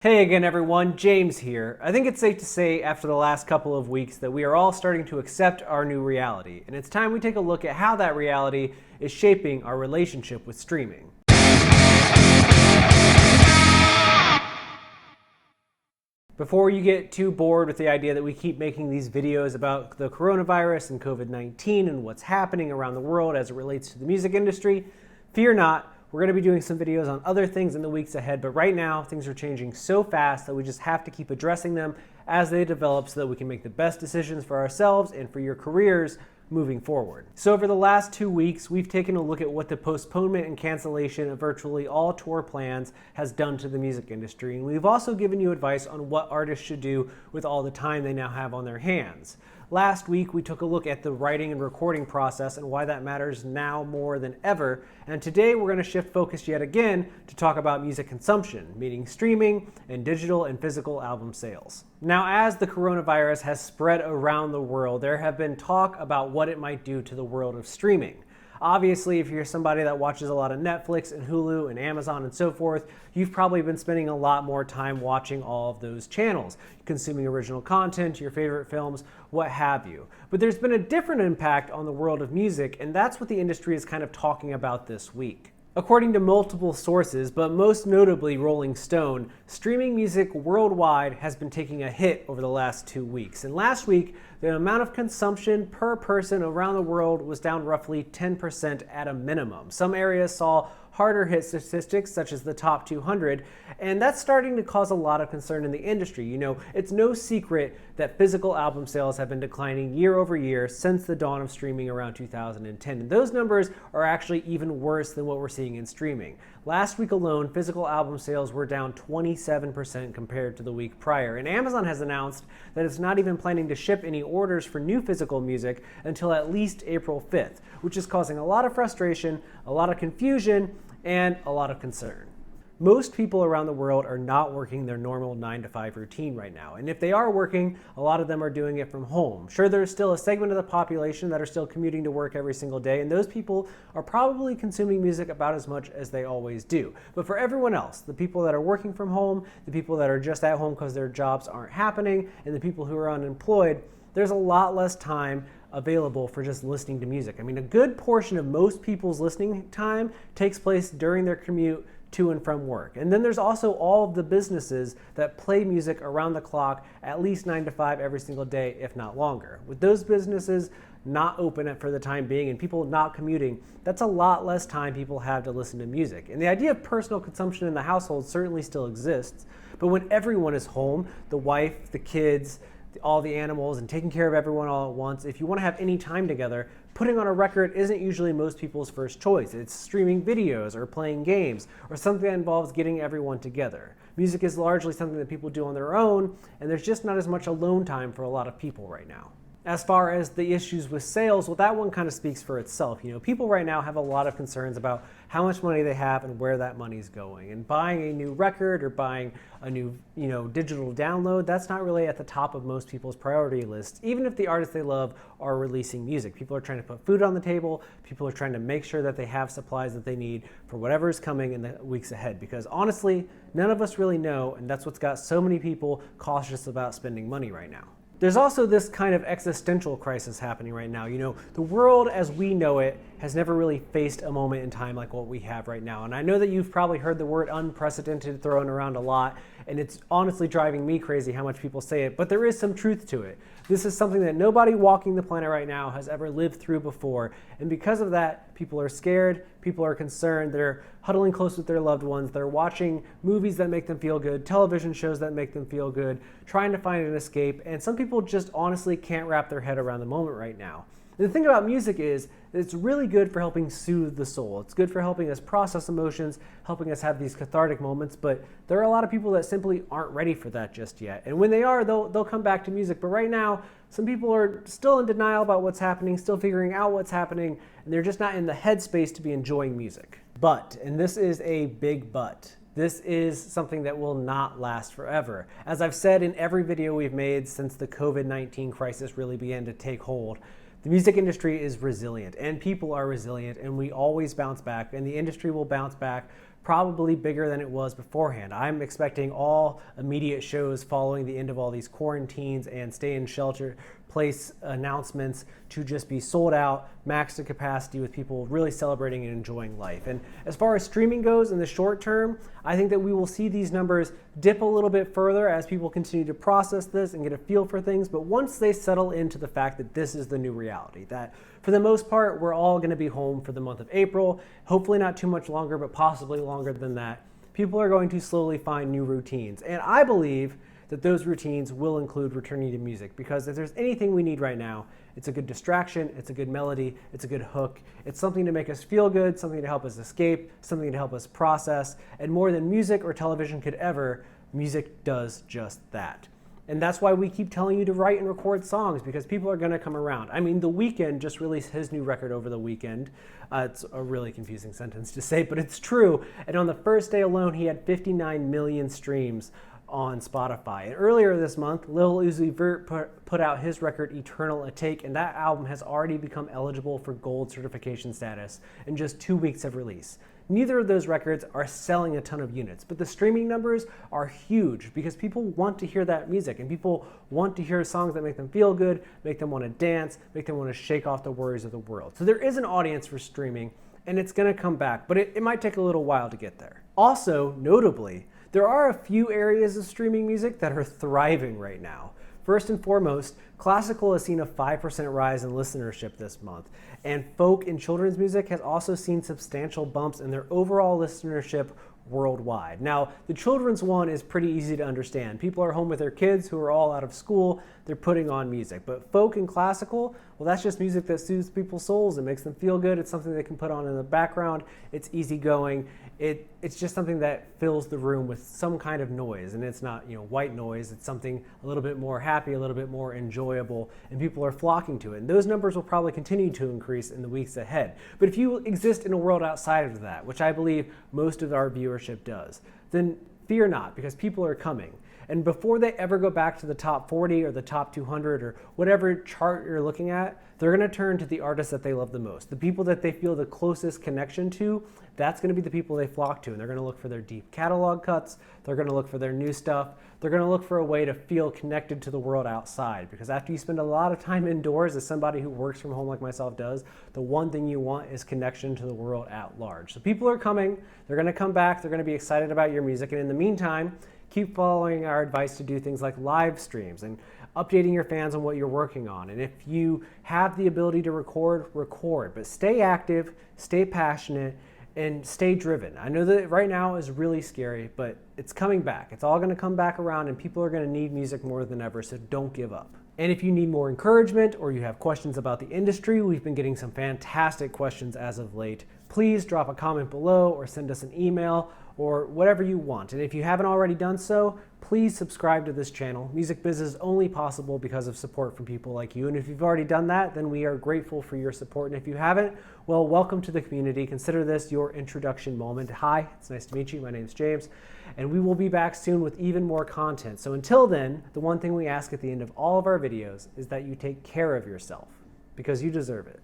Hey again everyone, James here. I think it's safe to say after the last couple of weeks that we are all starting to accept our new reality, and it's time we take a look at how that reality is shaping our relationship with streaming. Before you get too bored with the idea that we keep making these videos about the coronavirus and COVID-19 and what's happening around the world as it relates to the music industry, fear not. We're going to be doing some videos on other things in the weeks ahead, but right now things are changing so fast that we just have to keep addressing them as they develop so that we can make the best decisions for ourselves and for your careers moving forward. So over the last 2 weeks, we've taken a look at what the postponement and cancellation of virtually all tour plans has done to the music industry, and we've also given you advice on what artists should do with all the time they now have on their hands. Last week, we took a look at the writing and recording process and why that matters now more than ever. And today, we're going to shift focus yet again to talk about music consumption, meaning streaming and digital and physical album sales. Now, as the coronavirus has spread around the world, there have been talk about what it might do to the world of streaming. Obviously, if you're somebody that watches a lot of Netflix and Hulu and Amazon and so forth, you've probably been spending a lot more time watching all of those channels, consuming original content, your favorite films, what have you. But there's been a different impact on the world of music, and that's what the industry is kind of talking about this week. According to multiple sources, but most notably Rolling Stone, streaming music worldwide has been taking a hit over the last 2 weeks. And last week, the amount of consumption per person around the world was down roughly 10% at a minimum. Some areas saw harder hit statistics, such as the top 200, and that's starting to cause a lot of concern in the industry. You know, it's no secret that physical album sales have been declining year over year since the dawn of streaming around 2010, and those numbers are actually even worse than what we're seeing in streaming. Last week alone, physical album sales were down 27% compared to the week prior, and Amazon has announced that it's not even planning to ship any orders for new physical music until at least April 5th, which is causing a lot of frustration, a lot of confusion, and a lot of concern. Most people around the world are not working their normal 9-to-5 routine right now. And if they are working, a lot of them are doing it from home. Sure, there's still a segment of the population that are still commuting to work every single day, and those people are probably consuming music about as much as they always do. But for everyone else, the people that are working from home, the people that are just at home because their jobs aren't happening, and the people who are unemployed, there's a lot less time available for just listening to music. I mean, a good portion of most people's listening time takes place during their commute to and from work. And then there's also all of the businesses that play music around the clock, at least 9 to 5 every single day, if not longer. With those businesses not open for the time being and people not commuting, that's a lot less time people have to listen to music. And the idea of personal consumption in the household certainly still exists, but when everyone is home, the wife, the kids, all the animals, and taking care of everyone all at once, if you want to have any time together, putting on a record isn't usually most people's first choice. It's streaming videos or playing games or something that involves getting everyone together. Music is largely something that people do on their own, and there's just not as much alone time for a lot of people right now. As far as the issues with sales, well, that one kind of speaks for itself. You know, people right now have a lot of concerns about how much money they have and where that money's going. And buying a new record or buying a new, digital download, that's not really at the top of most people's priority lists, even if the artists they love are releasing music. People are trying to put food on the table. People are trying to make sure that they have supplies that they need for whatever is coming in the weeks ahead. Because honestly, none of us really know, and that's what's got so many people cautious about spending money right now. There's also this kind of existential crisis happening right now. You know, the world as we know it has never really faced a moment in time like what we have right now. And I know that you've probably heard the word unprecedented thrown around a lot, and it's honestly driving me crazy how much people say it, but there is some truth to it. This is something that nobody walking the planet right now has ever lived through before. And because of that, people are scared, people are concerned, they're huddling close with their loved ones, they're watching movies that make them feel good, television shows that make them feel good, trying to find an escape, and some people just honestly can't wrap their head around the moment right now. And the thing about music is it's really good for helping soothe the soul. It's good for helping us process emotions, helping us have these cathartic moments, but there are a lot of people that simply aren't ready for that just yet. And when they are, they'll come back to music. But right now, some people are still in denial about what's happening, still figuring out what's happening, and they're just not in the headspace to be enjoying music. But, and this is a big but, this is something that will not last forever. As I've said in every video we've made since the COVID-19 crisis really began to take hold, the music industry is resilient, and people are resilient, and we always bounce back, and the industry will bounce back probably bigger than it was beforehand. I'm expecting all immediate shows following the end of all these quarantines and stay in shelter place announcements to just be sold out, max to capacity, with people really celebrating and enjoying life. And as far as streaming goes in the short term, I think that we will see these numbers dip a little bit further as people continue to process this and get a feel for things. But once they settle into the fact that this is the new reality, that for the most part, we're all going to be home for the month of April, hopefully not too much longer, but possibly longer than that, people are going to slowly find new routines. And I believe that those routines will include returning to music, because if there's anything we need right now, it's a good distraction, it's a good melody, it's a good hook, it's something to make us feel good, something to help us escape, something to help us process, and more than music or television could ever, music does just that. And that's why we keep telling you to write and record songs, because people are going to come around. I mean, The Weeknd just released his new record over the weekend. It's a really confusing sentence to say, but it's true. And on the first day alone, he had 59 million streams on Spotify. And earlier this month, Lil Uzi Vert put out his record Eternal A Take, and that album has already become eligible for gold certification status in just 2 weeks of release. Neither of those records are selling a ton of units, but the streaming numbers are huge because people want to hear that music, and people want to hear songs that make them feel good, make them want to dance, make them want to shake off the worries of the world. So there is an audience for streaming, and it's going to come back, but it might take a little while to get there. Also, notably, there are a few areas of streaming music that are thriving right now. First and foremost, classical has seen a 5% rise in listenership this month, and folk and children's music has also seen substantial bumps in their overall listenership worldwide. Now, the children's one is pretty easy to understand. People are home with their kids who are all out of school, they're putting on music. But folk and classical, well, that's just music that soothes people's souls and makes them feel good. It's something they can put on in the background. It's easygoing. It's just something that fills the room with some kind of noise, and it's not, white noise. It's something a little bit more happy, a little bit more enjoyable, and people are flocking to it. And those numbers will probably continue to increase in the weeks ahead. But if you exist in a world outside of that, which I believe most of our viewership does, then fear not, because people are coming. And before they ever go back to the top 40 or the top 200 or whatever chart you're looking at, they're going to turn to the artists that they love the most, the people that they feel the closest connection to. That's going to be the people they flock to, and they're going to look for their deep catalog cuts. They're going to look for their new stuff. They're going to look for a way to feel connected to the world outside, because after you spend a lot of time indoors, as somebody who works from home like myself does, the one thing you want is connection to the world at large. So people are coming. They're going to come back. They're going to be excited about your music. And in the meantime, keep following our advice to do things like live streams and updating your fans on what you're working on. And if you have the ability to record, but stay active, stay passionate, and stay driven. I know that right now is really scary, but it's coming back. It's all going to come back around, and people are going to need music more than ever, so don't give up. And if you need more encouragement or you have questions about the industry, we've been getting some fantastic questions as of late. Please drop a comment below or send us an email or whatever you want. And if you haven't already done so, please subscribe to this channel. Music Biz is only possible because of support from people like you. And if you've already done that, then we are grateful for your support. And if you haven't, well, welcome to the community. Consider this your introduction moment. Hi, it's nice to meet you. My name's James, and we will be back soon with even more content. So until then, the one thing we ask at the end of all of our videos is that you take care of yourself, because you deserve it.